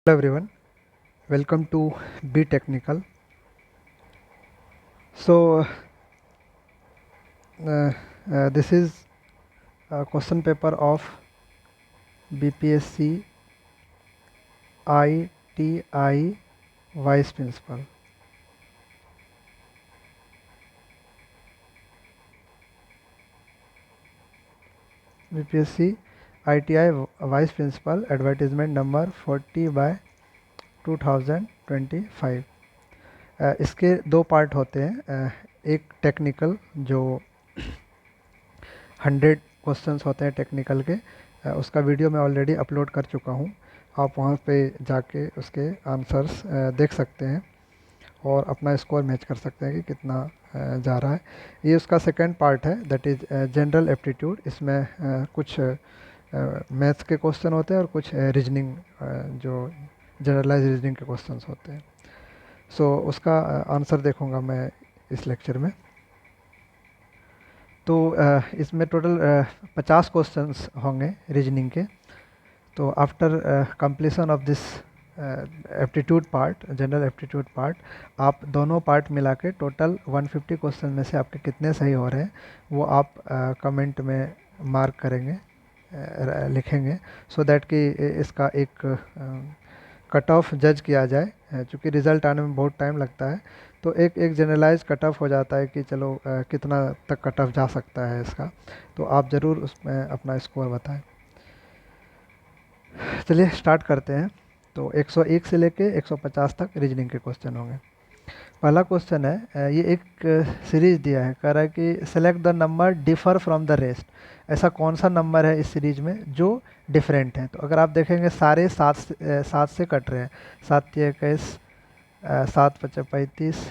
Hello everyone, welcome to Be Technical. So, this is a question paper of BPSC ITI Vice Principal. BPSC ITI Vice Principal advertisement number 40 by 2025. इसके दो part होते हैं, एक technical जो 100 questions होते हैं technical के, उसका वीडियो मैं ऑलरेडी अपलोड कर चुका हूँ। आप वहाँ पे जाके उसके आंसर्स देख सकते हैं और अपना स्कोर मैच कर सकते हैं कि कितना जा रहा है। ये उसका सेकंड पार्ट है, दैट इज़ जनरल एप्टीट्यूड। इसमें कुछ मैथ्स के क्वेश्चन होते हैं और कुछ रीजनिंग, जो जनरलाइज रीजनिंग के क्वेश्चंस होते हैं। सो उसका आंसर देखूंगा मैं इस लेक्चर में। तो इसमें टोटल 50 क्वेश्चंस होंगे रीजनिंग के। तो after completion of this aptitude part, general aptitude part, आप दोनों पार्ट मिला के टोटल 150 क्वेश्चन में से आपके कितने सही हो रहे हैं वो आप कमेंट में मार्क करेंगे, लिखेंगे, सो दैट कि इसका एक कट ऑफ जज किया जाए। चूँकि रिज़ल्ट आने में बहुत टाइम लगता है, तो एक एक जनरलाइज कट ऑफ हो जाता है कि चलो कितना तक कट ऑफ जा सकता है इसका। तो आप ज़रूर उसमें अपना स्कोर बताएं। चलिए स्टार्ट करते हैं। तो 101 से लेके 150 तक रीजनिंग के क्वेश्चन होंगे। पहला क्वेश्चन है, ये एक सीरीज दिया है, कह रहा है कि select the number differ from the rest. ऐसा कौन सा नंबर है इस सीरीज में जो डिफरेंट है? तो अगर आप देखेंगे सारे सात से कट रहे हैं। 7 तिया 21, 7 पचा 35,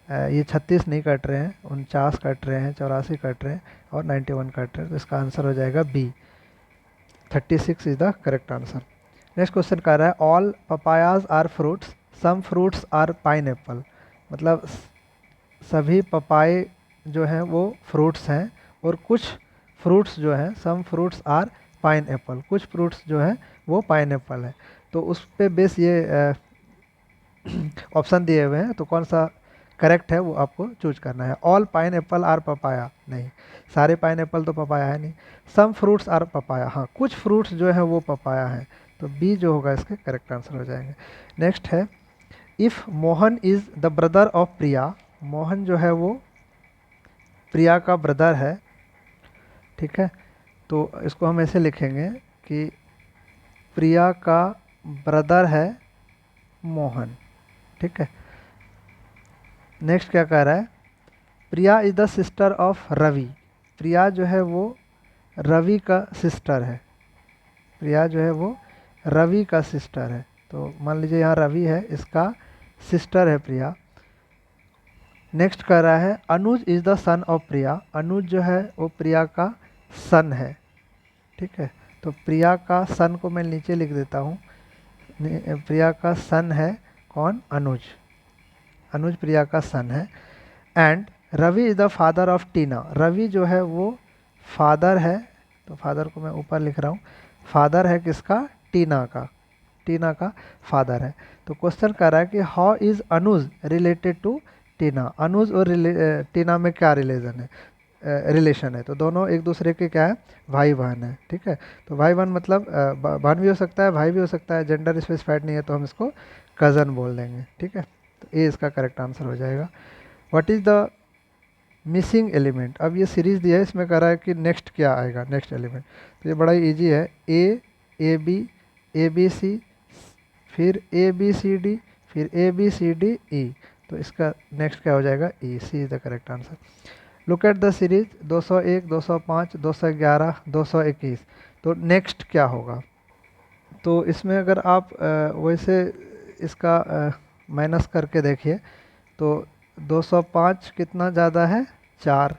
ये 36 नहीं कट रहे हैं, 49 कट रहे हैं, 84 कट रहे हैं और 91 कट रहे हैं। तो इसका आंसर हो जाएगा B, 36 is the correct answer. Next question कह रहा है all papayas are fruits, some fruits are pineapple. मतलब सभी पपाए जो हैं वो फ्रूट्स हैं और कुछ फ्रूट्स जो हैं, some fruits are pineapple, कुछ फ्रूट्स जो हैं वो पाइन एप्पल है। तो उस पे बेस ये ऑप्शन दिए हुए हैं, तो कौन सा करेक्ट है वो आपको चूज करना है। All pineapple are papaya, नहीं, सारे पाइन एप्पल तो पपाया है नहीं। सम फ्रूट्स आर पपाया, हाँ, कुछ फ्रूट्स जो है वो पपाया है। तो बी जो होगा इसके करेक्ट आंसर हो जाएंगे। नेक्स्ट है, if Mohan is the brother of Priya, Mohan जो है वो प्रिया का ब्रदर है, ठीक है। तो इसको हम ऐसे लिखेंगे कि प्रिया का ब्रदर है मोहन, ठीक है। नेक्स्ट क्या कह रहा है, Priya is the sister of Ravi, Priya जो है वो रवि का सिस्टर है, प्रिया जो है वो रवि का सिस्टर है। तो मान लीजिए यहाँ रवि है, इसका सिस्टर है प्रिया। नेक्स्ट कह रहा है अनुज इज़ द सन ऑफ प्रिया, अनुज जो है वो प्रिया का सन है, ठीक है। तो प्रिया का सन को मैं नीचे लिख देता हूँ, प्रिया का सन है कौन? अनुज, अनुज प्रिया का सन है। And Ravi is the father of Tina, Ravi जो है वो फादर है, तो फादर को मैं ऊपर लिख रहा हूँ, फादर है किसका? टीना का, टीना का फादर है। तो क्वेश्चन कर रहा है कि how is Anuj related to Tina, Anuj और टीना में क्या रिलेशन है, रिलेशन है? तो दोनों एक दूसरे के क्या है? भाई बहन है, ठीक है। तो भाई बहन मतलब बहन भी हो सकता है, भाई भी हो सकता है, जेंडर स्पेसिफाइड नहीं है, तो हम इसको कज़न बोल देंगे, ठीक है। तो ये इसका करेक्ट आंसर हो जाएगा। What is the missing element? अब ये सीरीज दिया है, इसमें कह रहा है कि नेक्स्ट क्या आएगा, नेक्स्ट एलिमेंट। तो ये बड़ा ही ईजी है, ए बी सी, फिर ए बी सी डी, फिर ए बी सी डी ई। तो इसका नेक्स्ट क्या हो जाएगा? E, C is the correct answer. Look at the series 201, 205, 211, 221। तो नेक्स्ट क्या होगा? तो इसमें अगर आप वैसे इसका माइनस करके देखिए, तो 205 कितना ज़्यादा है? 4,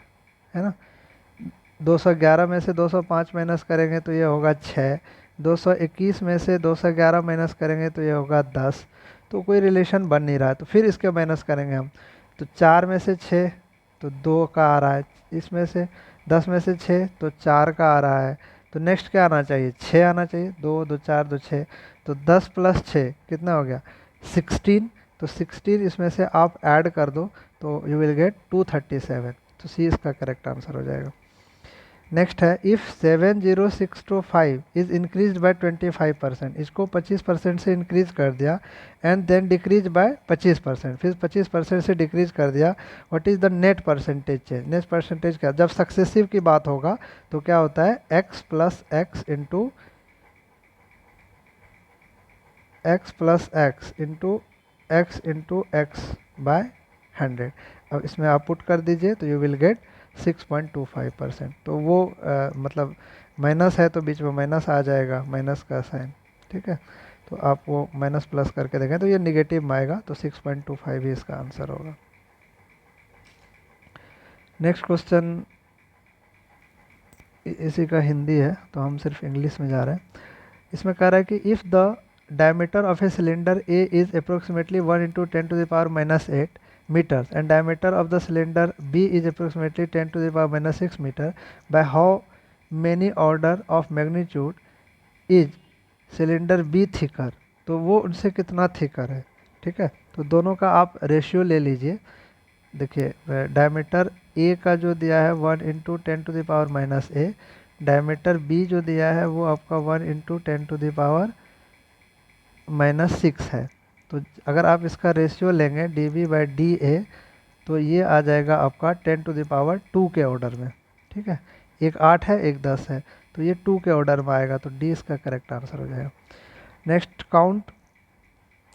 है ना। 211 में से 205 माइनस करेंगे तो ये होगा 6, 221 में से 211 माइनस करेंगे तो ये होगा 10। तो कोई रिलेशन बन नहीं रहा है, तो फिर इसके माइनस करेंगे हम। तो 4 में से 6 तो 2 का आ रहा है, इसमें से 10 में से 6 तो 4 का आ रहा है। तो नेक्स्ट क्या आना चाहिए? 6 आना चाहिए, 2 2 4 2 6। तो 10 + 6 कितना हो गया 16। तो 16 इसमें से आप ऐड कर दो तो यू विल गेट 237। तो सी इसका करेक्ट आंसर हो जाएगा। नेक्स्ट है इफ़ 70625 इज इंक्रीज बाय 25%, इसको 25% से इंक्रीज कर दिया एंड देन डिक्रीज बाय 25%, फिर 25% से डिक्रीज कर दिया, what is the net percentage change. Net percentage क्या, जब सक्सेसिव की बात होगा तो क्या होता है x plus x into x into x by 100। अब इसमें आप पुट कर दीजिए तो यू विल गेट 6.25%। तो वो मतलब माइनस है तो बीच में माइनस आ जाएगा, माइनस का साइन, ठीक है। तो आप वो माइनस प्लस करके देखें तो ये निगेटिव में आएगा, तो 6.25 ही इसका आंसर होगा। नेक्स्ट क्वेश्चन इसी का हिंदी है तो हम सिर्फ इंग्लिश में जा रहे हैं। इसमें कह रहा है कि if the diameter of a cylinder A is approximately 1 into 10 to the power minus 8 meters and diameter of the cylinder B is approximately 10 to the power minus 6 meter, by how many order of magnitude is cylinder B thicker। तो वो उनसे कितना thicker है, ठीक है। तो दोनों का आप रेशियो ले लीजिए। देखिए डायमीटर ए का जो दिया है 1 into 10 to the power minus A, diameter B जो दिया है वो आपका 1 इंटू 10 टू द पावर -6 है। तो अगर आप इसका रेशियो लेंगे D B by D A तो ये आ जाएगा आपका 10 टू द पावर 2 के ऑर्डर में, ठीक है। एक 8 है एक 10 है तो ये 2 के ऑर्डर में आएगा, तो डी इसका करेक्ट आंसर हो जाएगा। नेक्स्ट काउंट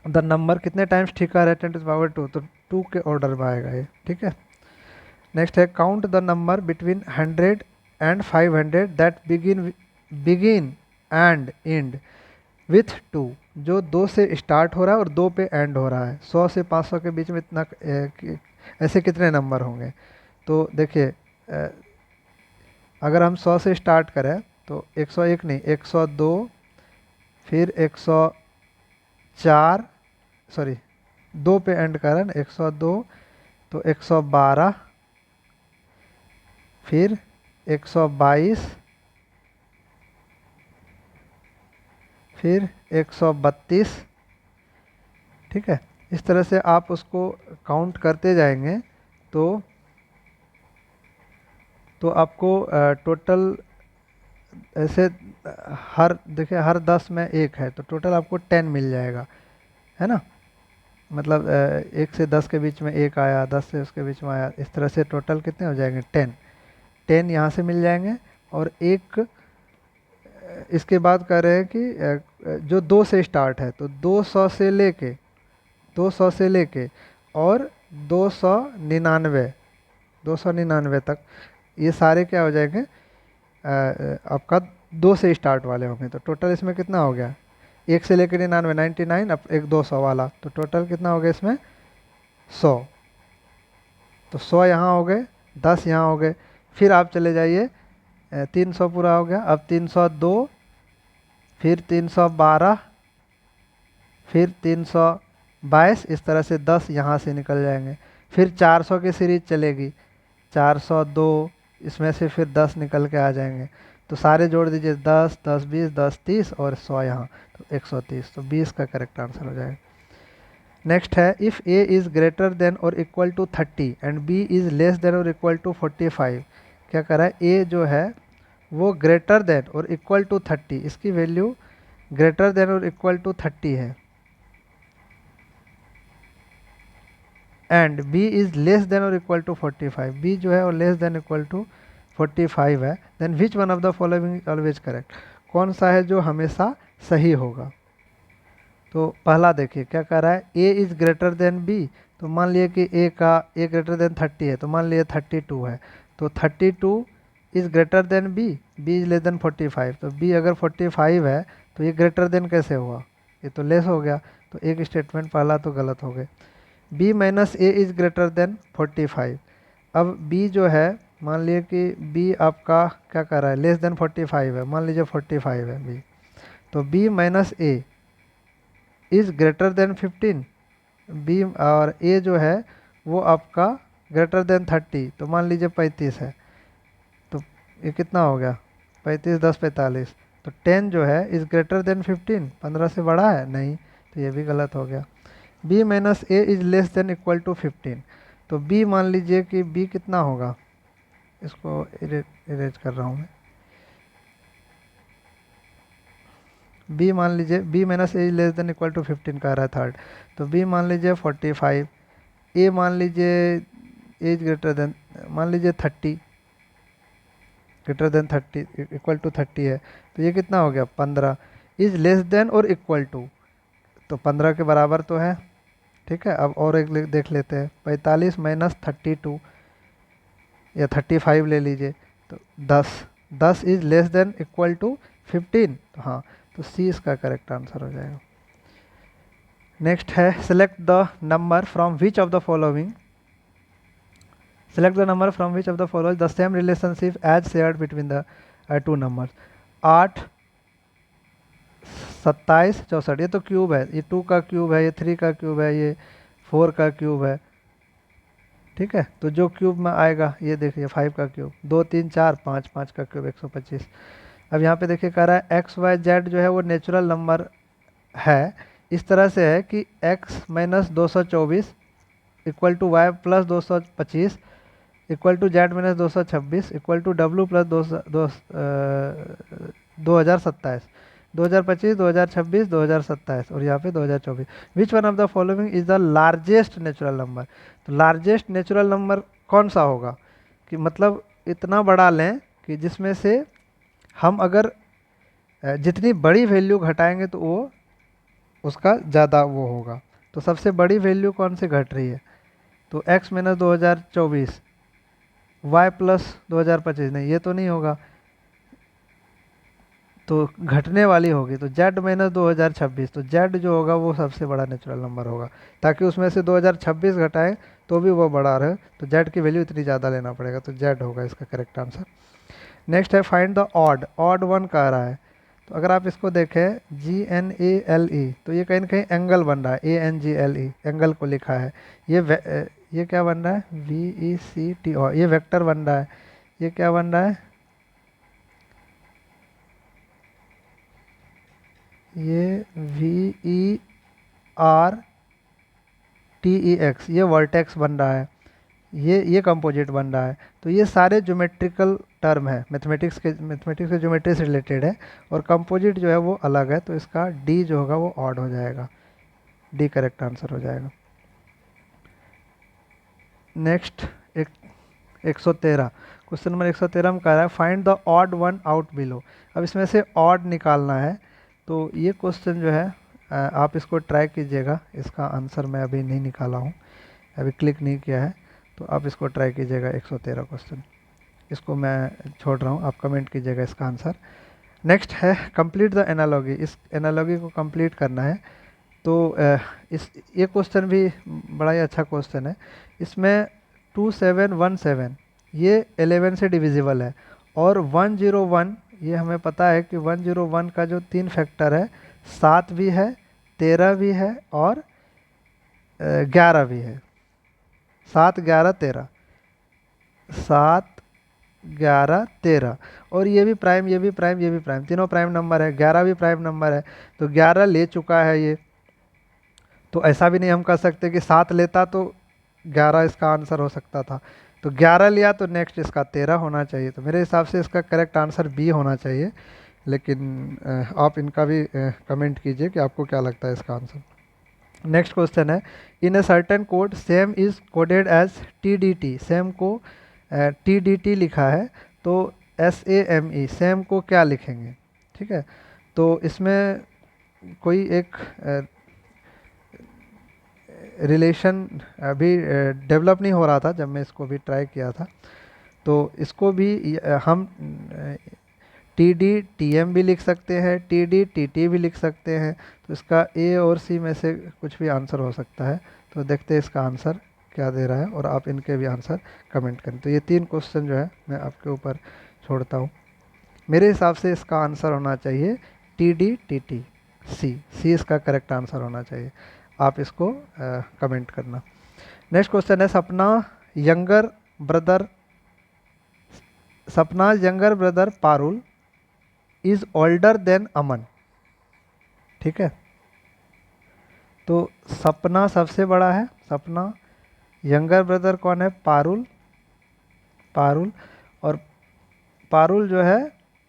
द नंबर, कितने टाइम्स ठीकर है 10 टू द पावर 2, तो 2 के ऑर्डर में आएगा ये, ठीक है। नेक्स्ट है count the number between 100 and 500 that begin and and with 2, जो 2 से स्टार्ट हो रहा है और 2 पे एंड हो रहा है। 100 से 500 के बीच में इतना ऐसे कितने नंबर होंगे। तो देखिए अगर हम 100 से स्टार्ट करें तो 101 नहीं 102, फिर 104, सॉरी 2 पे एंड करें 102, तो 112, फिर 122, फिर 132, ठीक है। इस तरह से आप उसको काउंट करते जाएंगे तो आपको टोटल ऐसे हर देखिए हर 10 में एक है तो टोटल आपको 10 मिल जाएगा, है ना। मतलब 1 से 10 के बीच में एक आया, 10 से उसके बीच में आया, इस तरह से टोटल कितने हो जाएंगे 10 यहाँ से मिल जाएंगे। और एक इसके बाद कह रहे हैं कि जो 2 से स्टार्ट है तो 200 से लेके और 299 तक ये सारे क्या हो जाएंगे आपका 2 से स्टार्ट वाले होंगे। तो टोटल इसमें कितना हो गया 1 से लेकर 99, अब एक 200 वाला, तो टोटल कितना हो गया इसमें 100। तो 100 यहाँ हो गए, 10 यहाँ हो गए, फिर आप चले जाइए 300 पूरा हो गया, अब 302, फिर 312, फिर 322, इस तरह से 10 यहाँ से निकल जाएंगे। फिर 400 की सीरीज चलेगी, 402, इसमें से फिर 10 निकल के आ जाएंगे। तो सारे जोड़ दीजिए 10, 10, 20, 10, 30 और 100 यहाँ, तो 130। तो 20 का करेक्ट आंसर हो जाएगा। नेक्स्ट है if A is greater than और equal to 30 and B is less than और इक्वल टू 45। क्या कर रहा है ए जो है वो ग्रेटर देन और इक्वल टू 30, इसकी वैल्यू ग्रेटर देन और इक्वल टू 30 है, and b is less than और इक्वल टू 45, b जो है और लेस देन इक्वल टू 45 है, then which one of the following always correct, कौन सा है जो हमेशा सही होगा। तो पहला देखिए क्या कह रहा है a is greater then b, तो मान लिए कि a ग्रेटर देन 30 है, तो मान लिए 32 है, तो 32 is greater then b, b is less then 45, तो b अगर 45 है तो ये ग्रेटर देन कैसे हुआ, ये तो लेस हो गया, तो एक स्टेटमेंट पहला तो गलत हो गए। b minus A is greater then 45, अब b जो है मान लिए कि b आपका क्या कर रहा है लेस देन 45 है, मान लीजिए 45 है b, तो b minus A is greater then 15, b और a जो है वो आपका ग्रेटर देन 30, तो मान लीजिए 35 है, तो ये कितना हो गया 35, 10, 45, तो तो 10 जो है इज़ ग्रेटर देन 15, 15 से बड़ा है नहीं, तो ये भी गलत हो गया। b minus A is less than equal to 15, तो b मान लीजिए कि b कितना होगा, इसको इरेज कर रहा हूँ मैं। b मान लीजिए b minus A less than equal to 15 कह रहा है थर्ड, तो b मान लीजिए 45, a मान लीजिए एज ग्रेटर देन, मान लीजिए 30, ग्रेटर देन 30 इक्वल टू 30 है, तो ये कितना हो गया 15, इज लेस देन और इक्वल टू, तो 15 के बराबर तो है। ठीक है, अब और एक देख लेते हैं, 45 माइनस 32 या 35 ले लीजिए, तो 10, 10 is less than equal to 15, तो हाँ, तो सी इसका करेक्ट आंसर हो जाएगा। नेक्स्ट है select the number from which of the following, select the number from which of the following the same relationship as shared between the two numbers. 8, 27, 64, ये तो cube है, ये 2 का क्यूब है, ये 3 का क्यूब है, ये 4 का क्यूब है। ठीक है, तो जो क्यूब में आएगा ये देखिए 5 का क्यूब, 2, 3, 4, 5, 5 का क्यूब 125। अब यहाँ पे देखिए कह रहा है एक्स वाई जेड जो है वो नेचुरल नंबर है, इस तरह से है कि x minus 224 equal to Y plus 225 equal to Z minus 226 equal to W plus 2027, 2025, 2026, 2027 और यहाँ पे 2024। Which one of the following is the largest natural number, तो लार्जेस्ट नेचुरल नंबर कौन सा होगा, कि मतलब इतना बड़ा लें कि जिसमें से हम अगर जितनी बड़ी वैल्यू घटाएंगे तो वो उसका ज़्यादा वो होगा। तो सबसे बड़ी वैल्यू कौन सी घट रही है, तो x माइनस 2024, y प्लस 2025, नहीं ये तो नहीं होगा, तो घटने वाली होगी, तो z माइनस 2026, तो z जो होगा वो सबसे बड़ा नेचुरल नंबर होगा, ताकि उसमें से 2026 घटाएं तो भी वो बड़ा रहे, तो z की वैल्यू इतनी ज़्यादा लेना पड़ेगा, तो z होगा इसका करेक्ट आंसर। नेक्स्ट है find the odd, odd one कह रहा है, तो अगर आप इसको देखें GNALE, तो ये कहीं ना कहीं एंगल बन रहा है, ANGLE एंगल को लिखा है, ये क्या बन रहा है VECT, ये वेक्टर बन रहा है, ये क्या बन रहा है, ये VERTEX, ये वर्टेक्स बन रहा है, ये कंपोजिट बन रहा है। तो ये सारे ज्योमेट्रिकल टर्म है, मैथमेटिक्स के ज्योमेट्री से रिलेटेड है, और कंपोजिट जो है वो अलग है, तो इसका डी जो होगा वो ऑड हो जाएगा, डी करेक्ट आंसर हो जाएगा। नेक्स्ट 113, क्वेश्चन नंबर 113 में कह रहा है find the odd one out below. अब इसमें से ऑड निकालना है, तो ये क्वेश्चन जो है आप इसको ट्राई कीजिएगा, इसका आंसर मैं अभी नहीं निकाला हूँ, अभी क्लिक नहीं किया है, तो आप इसको ट्राई कीजिएगा 113 क्वेश्चन, इसको मैं छोड़ रहा हूँ, आप कमेंट कीजिएगा इसका आंसर। नेक्स्ट है कंप्लीट द एनालॉगी, इस एनालॉगी को कंप्लीट करना है, तो ये क्वेश्चन भी बड़ा ही अच्छा क्वेश्चन है। इसमें 2717 ये 11 से डिविजिबल है, और 101 ये हमें पता है कि 101 का जो 3 फैक्टर है, 7 भी है, 13 भी है और 11 भी है, 7, 11, 13, 7, 11, 13, और ये भी प्राइम, ये भी प्राइम, ये भी प्राइम, तीनों प्राइम नंबर है, 11 भी प्राइम नंबर है, तो 11 ले चुका है ये, तो ऐसा भी नहीं हम कह सकते कि 7 लेता तो 11 इसका आंसर हो सकता था, तो 11 लिया तो नेक्स्ट इसका 13 होना चाहिए, तो मेरे हिसाब से इसका करेक्ट आंसर बी होना चाहिए, लेकिन आप इनका भी कमेंट कीजिए कि आपको क्या लगता है इसका आंसर। नेक्स्ट क्वेश्चन है in a certain code same is coded as TDT, same को TDT लिखा है, तो SAME सेम को क्या लिखेंगे। ठीक है, तो इसमें कोई एक रिलेशन अभी डेवलप नहीं हो रहा था जब मैं इसको भी ट्राई किया था, तो इसको भी हम TD-TM भी लिख सकते हैं, TD-TT भी लिख सकते हैं, तो इसका A और C में से कुछ भी आंसर हो सकता है, तो देखते हैं इसका आंसर क्या दे रहा है, और आप इनके भी आंसर कमेंट करें। तो ये 3 क्वेश्चन जो है मैं आपके ऊपर छोड़ता हूँ, मेरे हिसाब से इसका आंसर होना चाहिए TD-TT, सी इसका करेक्ट आंसर होना चाहिए, आप इसको कमेंट करना। नेक्स्ट क्वेश्चन है Sapna younger brother Parul is older than Aman. ठीक है, तो सपना सबसे बड़ा है, सपना। यंगर ब्रदर कौन है? पारुल, पारुल। और पारुल जो है,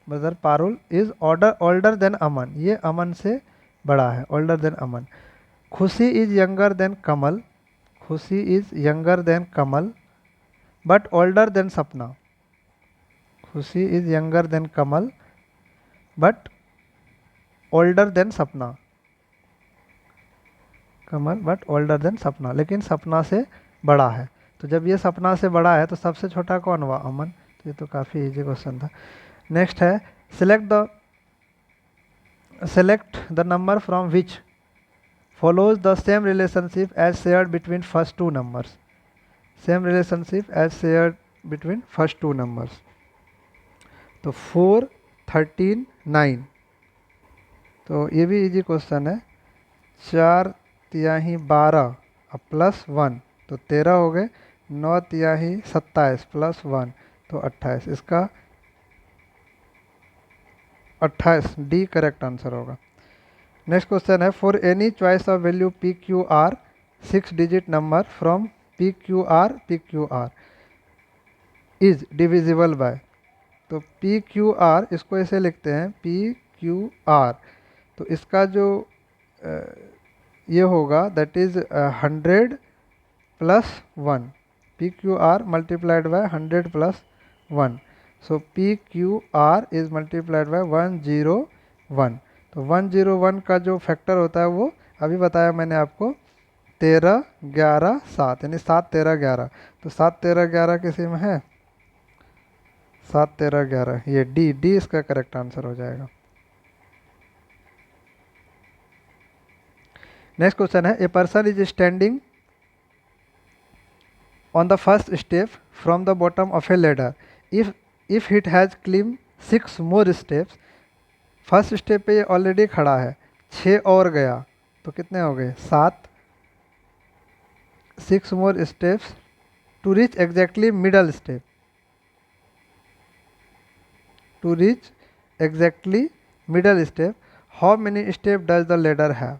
brother Parul is order older than Aman, ये अमन से बड़ा है, ओल्डर देन अमन। खुशी इज यंगर देन कमल, खुशी is younger than Kamal but older than सपना, खुशी is younger than Kamal but older than सपना, कमल बट ओल्डर देन सपना, लेकिन सपना से बड़ा है। तो जब ये सपना से बड़ा है तो सबसे छोटा कौन हुआ? अमन। तो ये तो काफ़ी इजी क्वेश्चन था। नेक्स्ट है, select the number from which follows the same relationship as shared between first two numbers, same relationship as shared between first two numbers। तो 4, 13, 9, तो ये भी इजी क्वेश्चन है। 4 तिहाई 12 प्लस 1 तो 13 हो गए, 9 तिहाई 27 प्लस 1 तो 28, इसका 28 डी करेक्ट आंसर होगा। नेक्स्ट क्वेश्चन है, for any choice of value P Q R 6 digit number from P Q R is divisible bye. तो पी क्यू आर इसको ऐसे लिखते हैं, पी क्यू आर, तो इसका जो ये होगा that is 100 plus 1, P Q R multiplied by 100 plus 1, so P Q R is multiplied by 101। तो 101 का जो फैक्टर होता है वो अभी बताया मैंने आपको, 13, 11, 7, यानी 7, 13, 11। तो 7, 13, 11 किसी में है? 7, 13, 11, ये डी, डी इसका करेक्ट आंसर हो जाएगा। नेक्स्ट क्वेश्चन है, a person is standing on the first step from the bottom of A ladder, if it has climb 6 more steps, first step पे ये ऑलरेडी खड़ा है, 6 और गया तो कितने हो गए? 7, 6 more steps to reach exactly middle step, to reach exactly middle step, how many step does the ladder have.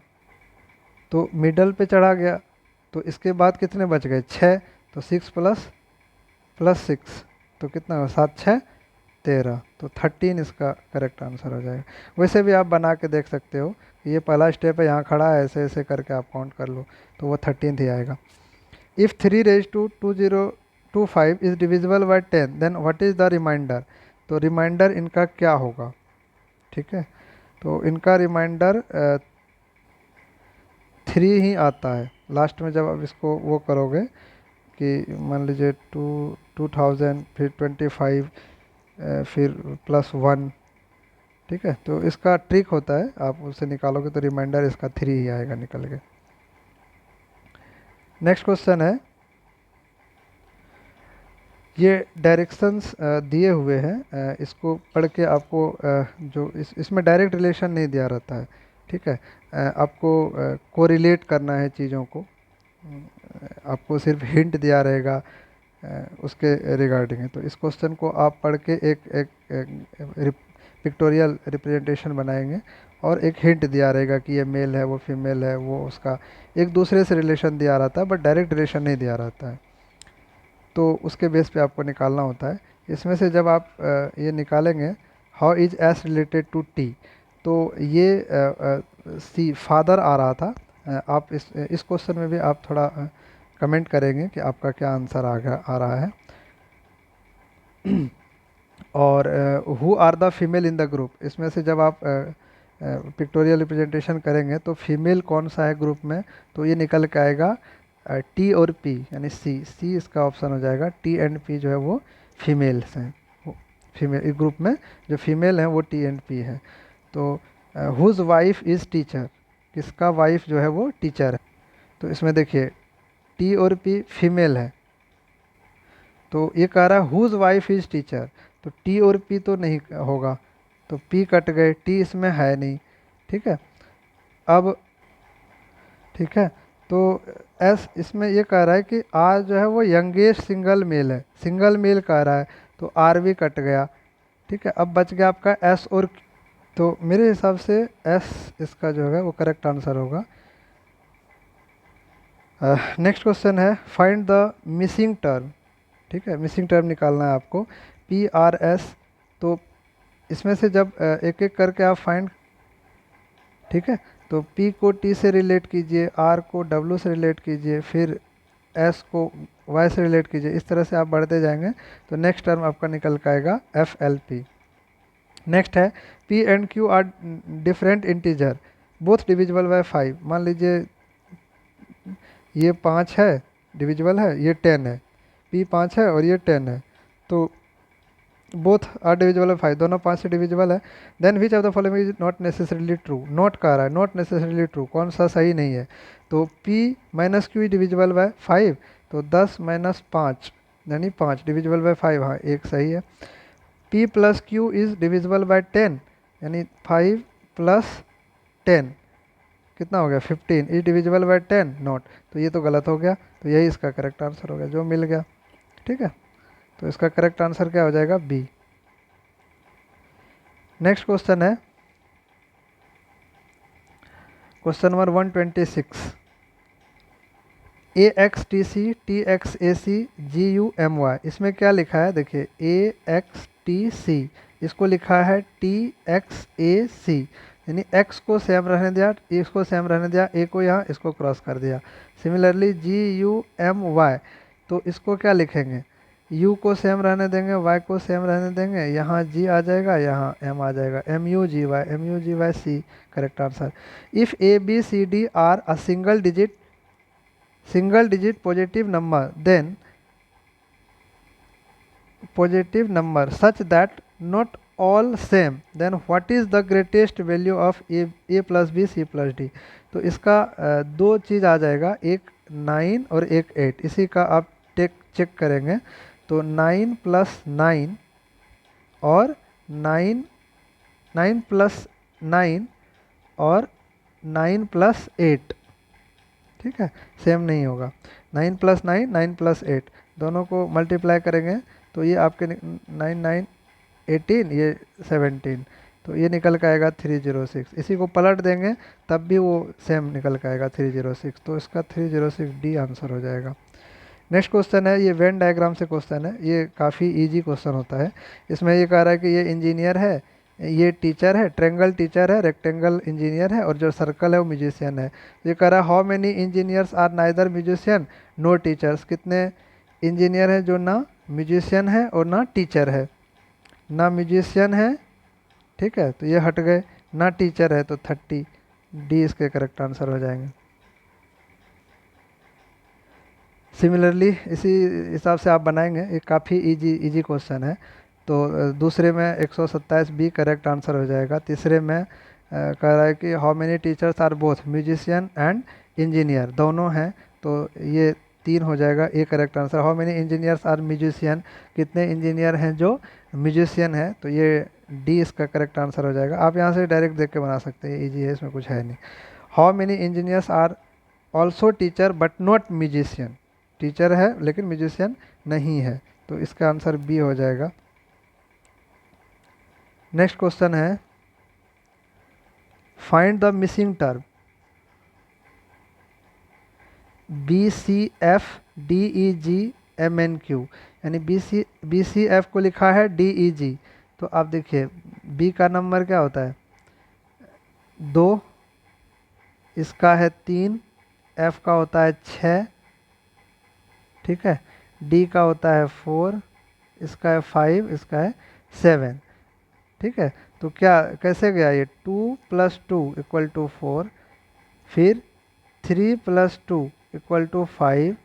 तो मिडल पे चढ़ा गया तो इसके बाद कितने बच गए? 6, तो 6 प्लस 6 तो कितना हुआ? 7, 6, 13, तो 13 इसका करेक्ट आंसर हो जाएगा। वैसे भी आप बना के देख सकते हो, ये पहला स्टेप है, यहाँ खड़ा है, ऐसे ऐसे करके आप काउंट कर लो तो वो 13 ही आएगा। If 3 raise to 2025 is divisible by 10 then what is the remainder. तो रिमाइंडर इनका क्या होगा? ठीक है, तो इनका रिमाइंडर 3 ही आता है लास्ट में। जब आप इसको वो करोगे कि मान लीजिए 2000 फिर 25 फिर +1, ठीक है, तो इसका ट्रिक होता है, आप उसे निकालोगे तो रिमाइंडर इसका 3 ही आएगा निकल के। नेक्स्ट क्वेश्चन है, ये डायरेक्शंस दिए हुए हैं, इसको पढ़ के आपको जो इसमें डायरेक्ट रिलेशन नहीं दिया रहता है, ठीक है, आपको कोरिलेट करना है चीज़ों को, आपको सिर्फ हिंट दिया रहेगा उसके रिगार्डिंग है। तो इस क्वेश्चन को आप पढ़ के एक पिक्टोरियल रिप्रेजेंटेशन बनाएंगे और एक हिंट दिया रहेगा कि ये मेल है, वो फीमेल है, वो उसका एक दूसरे से रिलेशन दिया रहता है बट डायरेक्ट रिलेशन नहीं दिया रहता है, तो उसके बेस पे आपको निकालना होता है। इसमें से जब आप ये निकालेंगे, how is S related to T, तो ये सी फादर आ रहा था। आप इस क्वेश्चन में भी आप थोड़ा कमेंट करेंगे कि आपका क्या आंसर आ रहा है। और who are the female in the group, इसमें से जब आप पिक्टोरियल रिप्रेजेंटेशन करेंगे तो फीमेल कौन सा है ग्रुप में, तो ये निकल के आएगा टी और पी, यानी सी इसका ऑप्शन हो जाएगा। टी एंड पी जो है वो फीमेल्स हैं, फीमेल इस ग्रुप में जो फीमेल हैं वो टी एंड पी है। तो हुज वाइफ इज़ टीचर, किसका वाइफ जो है वो टीचर है। तो इसमें देखिए टी और पी फीमेल है, तो ये कह रहा है हुज वाइफ इज़ टीचर, तो टी और पी तो नहीं होगा, तो पी कट गए, टी इसमें है नहीं, ठीक है। अब ठीक है, तो एस इसमें ये कह रहा है कि आर जो है वो यंगेस्ट सिंगल मेल है, सिंगल मेल कह रहा है, तो आर भी कट गया, ठीक है। अब बच गया आपका एस और तो मेरे हिसाब से एस इसका जो है वो करेक्ट आंसर होगा। नेक्स्ट क्वेश्चन है फाइंड द मिसिंग टर्म। ठीक है, मिसिंग टर्म निकालना है आपको, पी आर एस। तो इसमें से जब एक एक करके आप फाइंड, ठीक है, तो पी को टी से रिलेट कीजिए, आर को डब्ल्यू से रिलेट कीजिए, फिर एस को वाई से रिलेट कीजिए, इस तरह से आप बढ़ते जाएंगे तो नेक्स्ट टर्म आपका निकल के आएगा एफ एल पी। नेक्स्ट है P and Q R different integer both divisible by 5। मान लीजिए ये 5 है, डिविजिबल है, ये 10 है, पी 5 है और ये 10 है, तो बोथ आर डिविजिबल बाय 5, दोनों 5 से डिविजिबल है। Then which of the following is not necessarily true. Not कह रहा है, नॉट नेसेसरीली ट्रू, कौन सा सही नहीं है। तो p minus Q divisible by 5, तो 10 माइनस 5 यानी 5 डिविजिबल बाय 5, हाँ एक सही है। p plus Q is divisible by 10 यानी 5 प्लस 10 कितना हो गया 15, इज डिविजिबल बाय 10 नॉट, तो ये तो गलत हो गया, तो यही इसका करेक्ट आंसर हो गया जो मिल गया। ठीक है, तो इसका करेक्ट आंसर क्या हो जाएगा, बी। नेक्स्ट क्वेश्चन है question number 126, A X T C T X A C G U M Y. इसमें क्या लिखा है देखिए, ए एक्स टी सी, इसको लिखा है टी एक्स ए सी, यानी एक्स को सेम रहने दिया, इसको सेम रहने दिया, ए को यहाँ इसको क्रॉस कर दिया। सिमिलरली जी यू एम वाई, तो इसको क्या लिखेंगे, u को सेम रहने देंगे, y को सेम रहने देंगे, यहाँ g आ जाएगा, यहाँ m आ जाएगा, M U G Y C correct answer. If A B C D are a single digit positive number then positive number such that not all same, then what is the greatest value of a plus b c plus d। तो इसका दो चीज़ आ जाएगा, एक 9 और एक 8, इसी का आप चेक करेंगे। तो 9 प्लस 9 और 9, 9 प्लस 9 और 9 प्लस 8, ठीक है, सेम नहीं होगा। 9 प्लस 9, 9 प्लस 8, दोनों को मल्टीप्लाई करेंगे तो ये आपके 9 9 18, ये 17, तो ये निकल के आएगा 306। इसी को पलट देंगे तब भी वो सेम निकल के आएगा 306, तो इसका 306 डी आंसर हो जाएगा। नेक्स्ट क्वेश्चन है, ये वेन डायग्राम से क्वेश्चन है, ये काफ़ी इजी क्वेश्चन होता है। इसमें ये कह रहा है कि ये इंजीनियर है, ये टीचर है, ट्रेंगल टीचर है, रेक्टेंगल इंजीनियर है, और जो सर्कल है वो म्यूजिशियन है। ये कह रहा है how many engineers are neither musician no teachers. कितने इंजीनियर हैं जो ना म्यूजिशियन है और ना टीचर है। ना म्यूजिशियन है, ठीक है, तो ये हट गए, ना टीचर है तो 30, डी इसके करेक्ट आंसर हो जाएंगे। सिमिलरली इसी हिसाब से आप बनाएंगे, ये काफ़ी इजी क्वेश्चन है। तो दूसरे में 127 बी करेक्ट आंसर हो जाएगा। तीसरे में कह रहा है कि how many teachers are both musician and engineer, दोनों हैं, तो ये 3 हो जाएगा, A correct answer. How many engineers are musician, कितने इंजीनियर हैं जो म्यूजिशियन है, तो ये डी इसका करेक्ट आंसर हो जाएगा। आप यहाँ से डायरेक्ट देख के बना सकते हैं, ईजी है, इसमें कुछ है नहीं। How many engineers are also teacher but not musician, teacher है लेकिन म्यूजिशियन नहीं है, तो इसका आंसर बी हो जाएगा। नेक्स्ट क्वेश्चन है find the missing term B C F D E G M N Q, यानी बी सी एफ को लिखा है डी ई जी, तो आप देखिए बी का नंबर क्या होता है 2, इसका है 3, एफ का होता है 6, ठीक है, डी का होता है 4, इसका है 5, इसका है 7, ठीक है। तो क्या कैसे गया ये 2 + 2 = 4, फिर 3 + 2 = 5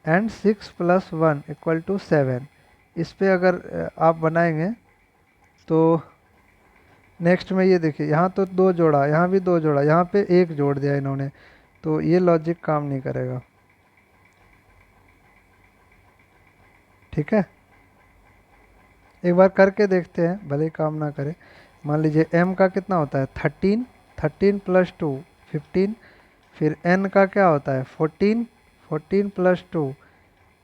एंड 6 + 1 = 7। इस पे अगर आप बनाएंगे तो नेक्स्ट में ये देखिए, यहाँ तो 2 जोड़ा, यहाँ भी 2 जोड़ा, यहाँ पे 1 जोड़ दिया इन्होंने, तो ये लॉजिक काम नहीं करेगा, ठीक है। एक बार करके देखते हैं, भले ही काम ना करे। मान लीजिए m का कितना होता है 13, 13 + 2 15, फिर n का क्या होता है 14, 14 + 2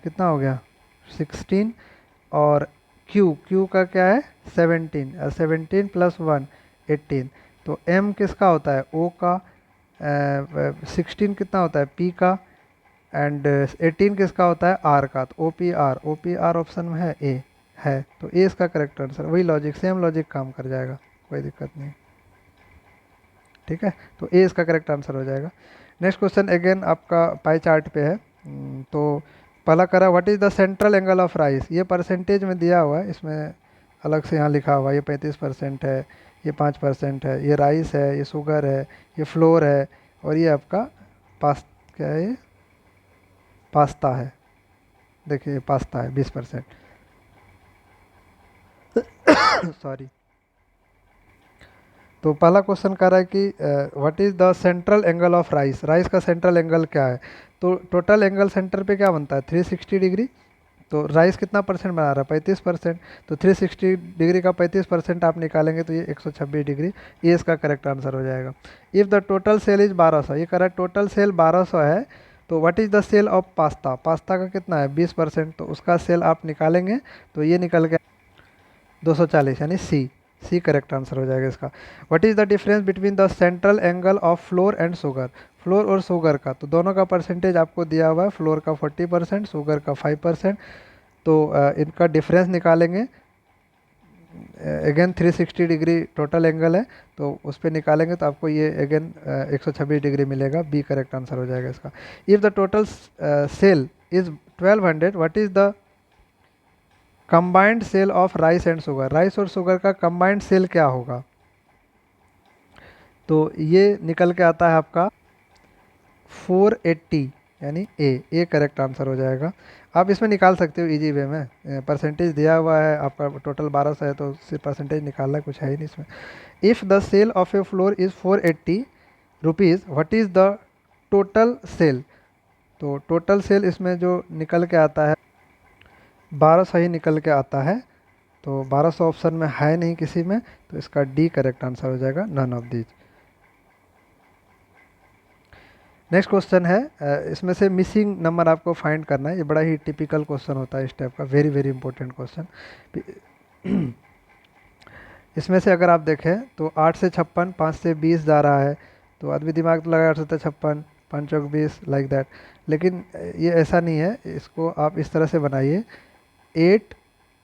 कितना हो गया 16, और q का क्या है 17, 17 + 1 18। तो m किसका होता है, o का, 16 कितना होता है, p का, एंड 18 किसका होता है, r का। तो OPR ऑप्शन में है, ए है, तो ए इसका करेक्ट आंसर। वही लॉजिक, सेम लॉजिक काम कर जाएगा, कोई दिक्कत नहीं। ठीक है, तो ए इसका करेक्ट आंसर हो जाएगा। नेक्स्ट क्वेश्चन अगेन आपका पाई चार्ट पे है। तो पहला करा what is the central angle of rice, ये परसेंटेज में दिया हुआ है, इसमें अलग से यहाँ लिखा हुआ है, ये 35% है, ये 5% है, ये राइस है, ये शुगर है, ये फ्लोर है, और ये आपका पास क्या है, ये पास्ता है। देखिए पास्ता है 20%। सॉरी। तो पहला क्वेश्चन कर रहा है कि what is the central angle of rice, rice का सेंट्रल एंगल क्या है। तो टोटल एंगल सेंटर पे क्या बनता है, 360 डिग्री। तो राइस कितना परसेंट बना रहा है, 35%। तो 360 डिग्री का 35% आप निकालेंगे तो ये 126 डिग्री, ये इसका करेक्ट आंसर हो जाएगा। If the total sale is 1200, ये कह रहा है टोटल सेल 1200 है, तो what is the sale of pasta, pasta का कितना है 20%, तो उसका सेल आप निकालेंगे तो ये निकल के 240, यानी सी करेक्ट आंसर हो जाएगा इसका। What is the difference between the central angle of floor and sugar, floor और शुगर का, तो दोनों का परसेंटेज आपको दिया हुआ है, फ्लोर का 40%, शुगर का 5%। तो इनका डिफरेंस निकालेंगे। अगेन 360 डिग्री टोटल एंगल है, तो उस पर निकालेंगे तो आपको ये अगेन 126 डिग्री मिलेगा, बी करेक्ट आंसर हो जाएगा इसका। If the total sale is 1200, what is the combined sale of rice and sugar, rice और शुगर का कंबाइंड सेल क्या होगा। तो ये निकल के आता है आपका 480, यानी ए करेक्ट आंसर हो जाएगा। आप इसमें निकाल सकते हो इजी वे में, परसेंटेज दिया हुआ है आपका, टोटल 1200 है तो सिर्फ परसेंटेज निकालना है, कुछ है ही नहीं इसमें। If the sale of a flour is 480 rupees, what is the total sale. तो टोटल सेल इसमें जो निकल के आता है 1200 ही निकल के आता है, तो 1200 ऑप्शन में है नहीं किसी में, तो इसका डी करेक्ट आंसर हो जाएगा, none of these. Next question है, इसमें से मिसिंग नंबर आपको फाइंड करना है, ये बड़ा ही टिपिकल क्वेश्चन होता है इस टाइप का, वेरी वेरी इंपॉर्टेंट क्वेश्चन। इसमें से अगर आप देखें तो 8 से 56, 5 से 20 जा रहा है, तो आदमी दिमाग तो लगा 8 से 56, 5 चौक 20 लाइक दैट, लेकिन ये ऐसा नहीं है, इसको आप इस तरह से बनाइए, 8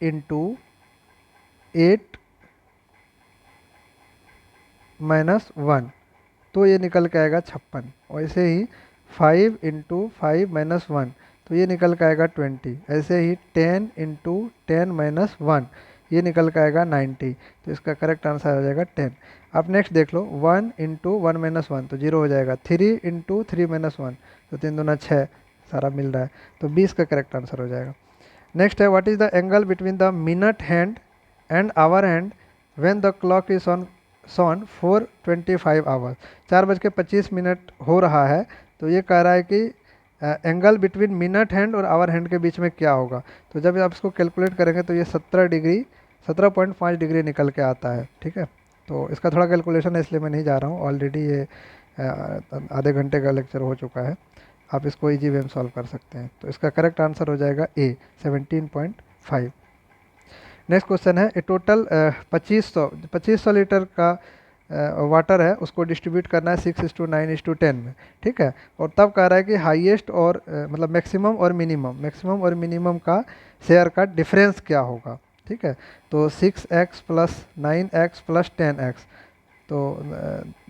इंटू 8 -1, तो ये निकल के आएगा 56। वैसे ही 5 इंटू 5 -1, तो ये निकल के आएगा 20। ऐसे ही 10 इंटू 10 -1, ये निकल के आएगा 90। तो इसका करेक्ट आंसर हो जाएगा 10। अब नेक्स्ट देख लो, 1 इंटू 1 -1, तो 0 हो जाएगा। 3 इंटू 3 -1, तो 3 दूना 6, सारा मिल रहा है, तो 20 का करेक्ट आंसर हो जाएगा। नेक्स्ट है, what is the angle between the minute hand and hour hand when the clock is on shown 4:25 hours, 4:25 हो रहा है, तो ये कह रहा है कि एंगल बिटवीन मिनट हैंड और आवर हैंड के बीच में क्या होगा। तो जब आप इसको कैलकुलेट करेंगे तो ये 17 डिग्री, 17.5 डिग्री निकल के आता है। ठीक है, तो इसका थोड़ा कैलकुलेशन है, इसलिए मैं नहीं जा रहा हूँ, ऑलरेडी ये आधे घंटे का लेक्चर हो चुका है, आप इसको इजी वे में सॉल्व कर सकते हैं। तो इसका करेक्ट आंसर हो जाएगा ए, 17.5। नेक्स्ट क्वेश्चन है, ए टोटल 2500 लीटर का वाटर है, उसको डिस्ट्रीब्यूट करना है 6:9:10 में। ठीक है, और तब कह रहा है कि हाईएस्ट और मतलब मैक्सिमम और मिनिमम का शेयर का डिफरेंस क्या होगा। ठीक है, तो 6x + 9x + 10x, तो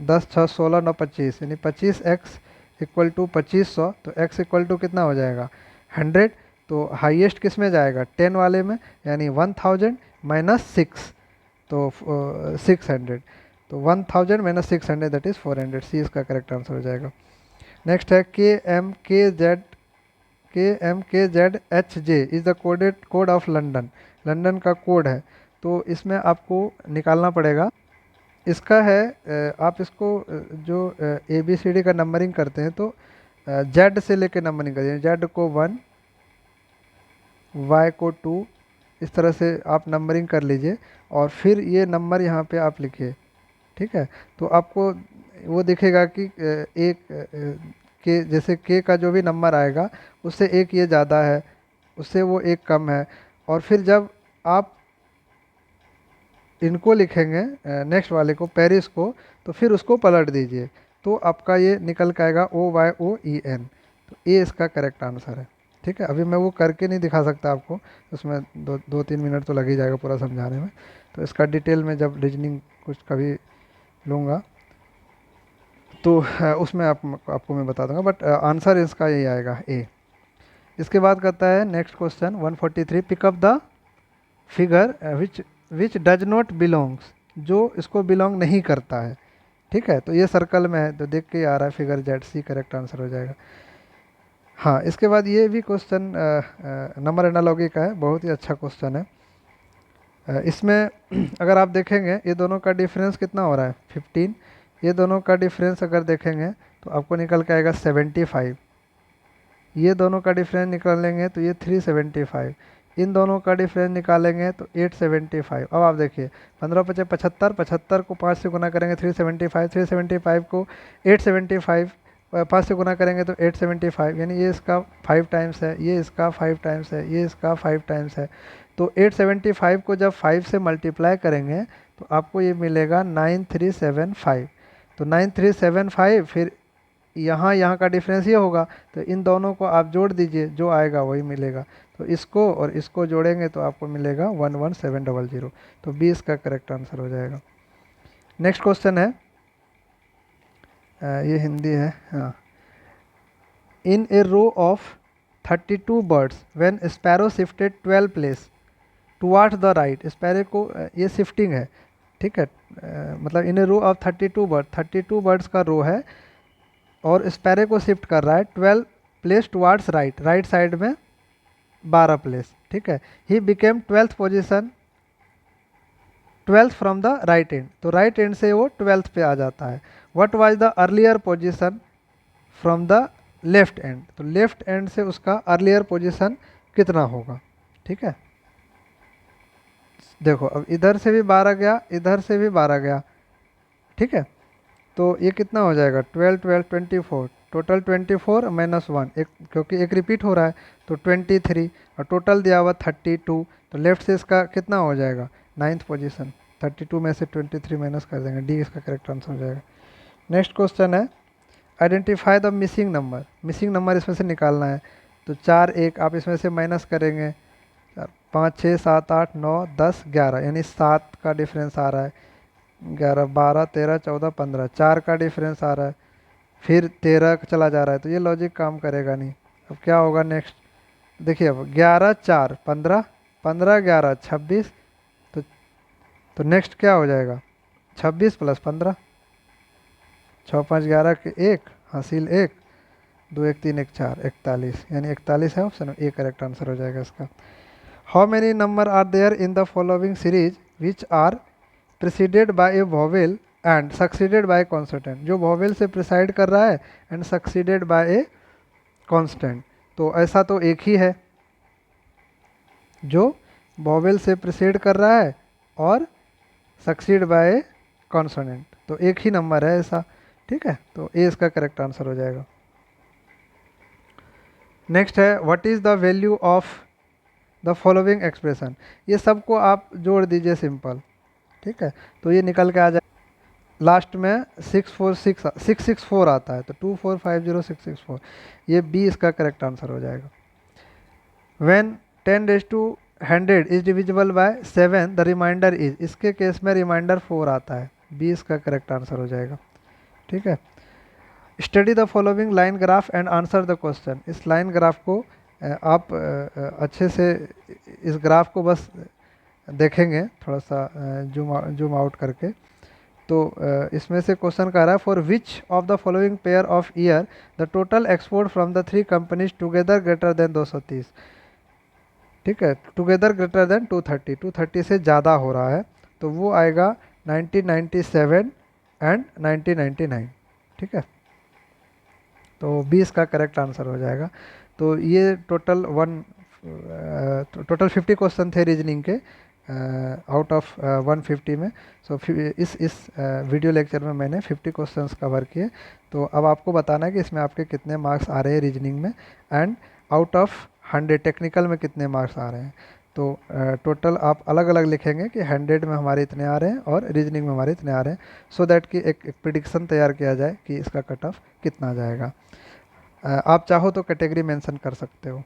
10 6 16 9 25, यानी 25x इक्वल टू 2500, तो x इक्वल टू कितना हो जाएगा 100। तो हाईएस्ट किस में जाएगा 10 वाले में, यानी 1000 -6, तो 600, तो 1000 - 600 दैट इज़ 400, सी इसका करेक्ट आंसर हो जाएगा। नेक्स्ट है, KMKZHJ is the code of London, London का कोड है, तो इसमें आपको निकालना पड़ेगा। इसका है आप इसको जो ABCD का नंबरिंग करते हैं, तो Z से लेके नंबरिंग करिए, Z को 1, Y को 2, इस तरह से आप नंबरिंग कर लीजिए, और फिर ये नंबर यहाँ पे आप लिखिए। ठीक है, तो आपको वो दिखेगा कि एक के जैसे के का जो भी नंबर आएगा उससे एक ये ज़्यादा है, उससे वो एक कम है, और फिर जब आप इनको लिखेंगे नेक्स्ट वाले को, पेरिस को, तो फिर उसको पलट दीजिए, तो आपका ये निकल के आएगा OYOEN। तो ये इसका करेक्ट आंसर है। ठीक है, अभी मैं वो करके नहीं दिखा सकता आपको, उसमें 2-3 मिनट तो लग ही जाएगा पूरा समझाने में। तो इसका डिटेल में जब रीजनिंग कुछ कभी लूँगा तो उसमें आपको मैं बता दूंगा, बट आंसर इसका यही आएगा, ए। इसके बाद करता है next question 143, pick up the figure which which does not belongs, जो इसको बिलोंग नहीं करता है। ठीक है, तो ये सर्कल में है तो देख के आ रहा है figure Z, C correct answer हो जाएगा। हाँ, इसके बाद ये भी क्वेश्चन नंबर एनालॉगी का है, बहुत ही अच्छा क्वेश्चन है। इसमें अगर आप देखेंगे ये दोनों का डिफरेंस कितना हो रहा है, 15। ये दोनों का डिफरेंस अगर देखेंगे तो आपको निकल के आएगा 75। ये दोनों का डिफरेंस निकालेंगे तो ये 375। इन दोनों का डिफरेंस निकालेंगे तो 875। अब आप देखिए 15×5 = 75, 75 को 5 से गुना करेंगे 375, 375 को 875 5 से गुना करेंगे तो 875, यानी ये इसका 5 टाइम्स है, ये इसका 5 टाइम्स है, ये इसका 5 टाइम्स है। तो 875 को जब 5 से मल्टीप्लाई करेंगे तो आपको ये मिलेगा 9375। तो 9375, फिर यहाँ का डिफरेंस ये होगा, तो इन दोनों को आप जोड़ दीजिए, जो आएगा वही मिलेगा। तो इसको और इसको जोड़ेंगे तो आपको मिलेगा 11700। तो 20 का करेक्ट आंसर हो जाएगा। नेक्स्ट क्वेश्चन है, ये हिंदी है। हाँ, in a row of 32 birds when sparrow shifted 12 place towards the right, sparrow को ये शिफ्टिंग है। ठीक है, मतलब इन ए रो ऑफ 32 बर्ड्स का रो है और स्पैरो को शिफ्ट कर रहा है 12 place towards right, right side में 12 प्लेस। ठीक है, he became 12th position, 12th from the right and, तो राइट एंड से वो 12th पे आ जाता है। What was the earlier position from the left and, तो लेफ्ट एंड से उसका अर्लियर पोजीशन कितना होगा। ठीक है, देखो अब इधर से भी 12 गया, इधर से भी 12 गया। ठीक है, तो ये कितना हो जाएगा, 12 12 24, टोटल 24 -1, एक क्योंकि एक रिपीट हो रहा है तो 23, और टोटल दिया हुआ 32। तो लेफ्ट से इसका कितना हो जाएगा, 9th पोजीशन। 32 में से 23 माइनस कर देंगे, डी इसका करेक्ट आंसर हो जाएगा। नेक्स्ट क्वेश्चन है, identify the missing number, missing number इसमें से निकालना है। तो 4 1 आप इसमें से माइनस करेंगे, 5 6 7 8 9 10 11, यानी 7 का डिफरेंस आ रहा है, 11 12 13 14 15, 4 का डिफरेंस आ रहा है, फिर 13 चला जा रहा है, तो ये लॉजिक काम करेगा नहीं। अब क्या होगा नेक्स्ट, देखिए अब 11 4 15, 15 11 26, तो नेक्स्ट क्या हो जाएगा, 26 + 15, 6 5 11 के 1 हासिल 1, 2 1 3 1 4, 41, यानी 41 है ऑप्शन, ए करेक्ट आंसर हो जाएगा इसका। How many number are there in the following series which are preceded by a vowel and succeeded by constant, जो वॉवेल से प्रिसाइड कर रहा है and succeeded by a constant. तो ऐसा तो एक ही है जो वॉवेल से प्रिसीड कर रहा है और सक्सीड बाय कॉन्सोनेंट, तो एक ही नंबर है ऐसा। ठीक है, तो ए इसका करेक्ट आंसर हो जाएगा। नेक्स्ट है, what is the value of the following expression, ये सबको आप जोड़ दीजिए सिंपल। ठीक है, तो ये निकल के आ जाए, लास्ट में 664 आता है, तो 2450664, ये बी इसका करेक्ट आंसर हो जाएगा। When 10⁻100 is divisible by 7 the reminder is, इसके केस में रिमाइंडर 4 आता है, बी इसका करेक्ट आंसर हो जाएगा। ठीक है, study the following line graph and answer the question, इस लाइन ग्राफ को आप अच्छे से इस ग्राफ को बस देखेंगे, थोड़ा सा जूम आउट करके। तो इसमें से क्वेश्चन कह रहा है, for which of the following pair of year the total export from the 3 companies together greater than 230। ठीक है, टुगेदर ग्रेटर देन 230, 230 से ज़्यादा हो रहा है, तो वो आएगा 1997 एंड 1999। ठीक है, तो 20 का करेक्ट आंसर हो जाएगा। तो ये टोटल 50 क्वेश्चन थे रीजनिंग के आउट ऑफ 150 में। सो इस वीडियो लेक्चर में मैंने 50 क्वेश्चंस कवर किए। तो अब आपको बताना है कि इसमें आपके कितने मार्क्स आ रहे हैं रीजनिंग में, एंड आउट ऑफ 100 टेक्निकल में कितने मार्क्स आ रहे हैं। तो टोटल आप अलग अलग लिखेंगे कि 100 में हमारे इतने आ रहे हैं और रीजनिंग में हमारे इतने आ रहे हैं, सो दैट कि एक प्रिडिक्शन तैयार किया जाए कि इसका कट ऑफ कितना जाएगा। आप चाहो तो कैटेगरी मेंशन कर सकते हो।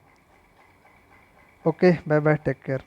Okay, bye bye, take care.